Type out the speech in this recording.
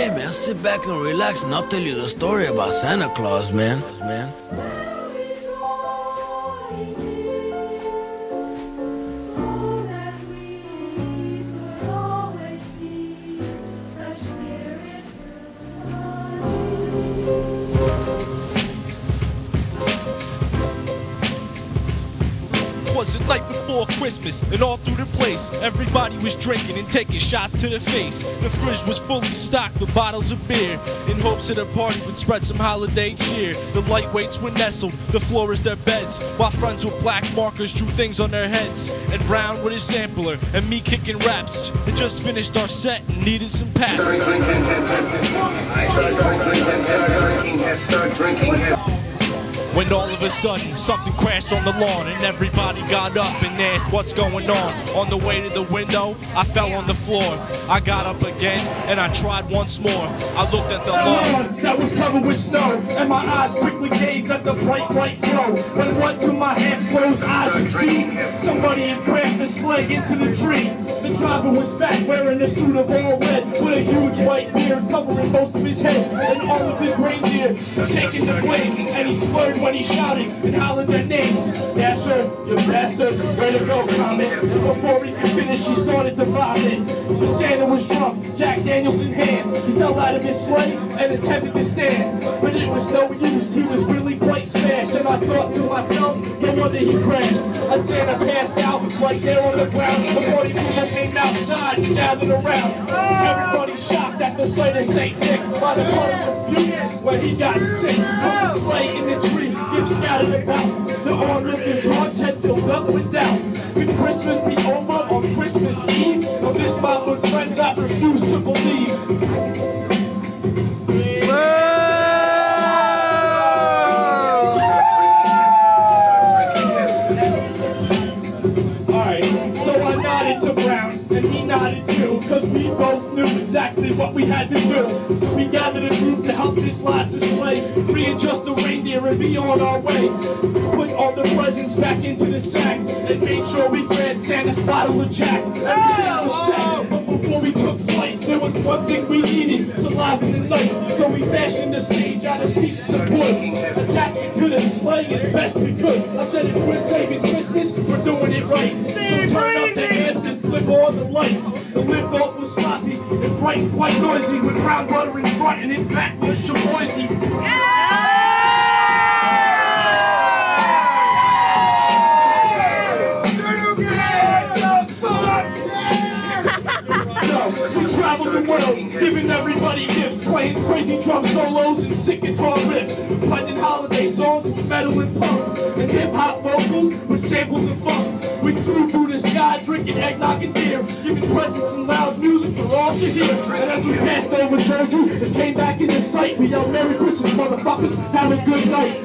Hey man, sit back and relax and I'll tell you the story about Santa Claus, man. Was the night before Christmas, and all through the place, everybody was drinking and taking shots to the face. The fridge was fully stocked with bottles of beer, in hopes that the party would spread some holiday cheer. The lightweights were nestled, the floor is their beds, while friends with black markers drew things on their heads. And Brown with his sampler, and me kicking raps. Had just finished our set and needed some paps. Start drinking. When all of a sudden, something crashed on the lawn and everybody got up and asked what's going on. On the way to the window, I fell on the floor. I got up again and I tried once more. I looked at the lawn that was covered with snow, and my eyes quickly gazed at the bright glow. When what to my half-closed eyes could see, somebody had crashed a sleigh into the tree. The driver was fat, wearing a suit of all red, with a huge white beard covering most of his head, and all of his reindeer taking the blame. And he slurred when he shouted and hollered their names. Dasher, you bastard, way to go, Comet. And before he could finish, he started to vomit. The Santa was drunk, Jack Daniels in hand. He fell out of his sleigh and attempted to stand, but it was no use, he was really quite smashed. And I thought to myself, no wonder he crashed. A Santa passed out right there on the ground. The party people came outside and gathered around. Everybody shocked at the sight of St. Nick by the part of confusion where he got sick. From the sleigh in the tree, gifts scattered about. The onlookers' hearts had filled up with doubt. Could Christmas be over on Christmas Eve? Of this, my good friends, I refuse to believe. And he nodded too, cause we both knew exactly what we had to do. So we gathered a group to help this last display, readjust the reindeer and be on our way. Put all the presents back into the sack and made sure we grabbed Santa's bottle of Jack. Everything was set, but before we took flight, there was one thing we needed to liven the night. So we fashioned the stage out of pieces of wood, attached it to the sleigh as best we could. I said if we're saving Christmas, we're doing it right. So turn up the amps and flip on the lights. The lift off was sloppy and bright and quite noisy, with brown butter in front and in back was Chaboisy. We traveled the world, giving everybody gifts, playing crazy drum solos and sick guitar riffs, blending holiday songs with metal and punk, and hip-hop vocals with samples of funk. We flew through the sky, drinking eggnog and beer, giving presents and loud music for all to hear. And as we passed over Jersey and came back into sight, we yelled, "Merry Christmas, motherfuckers, have a good night."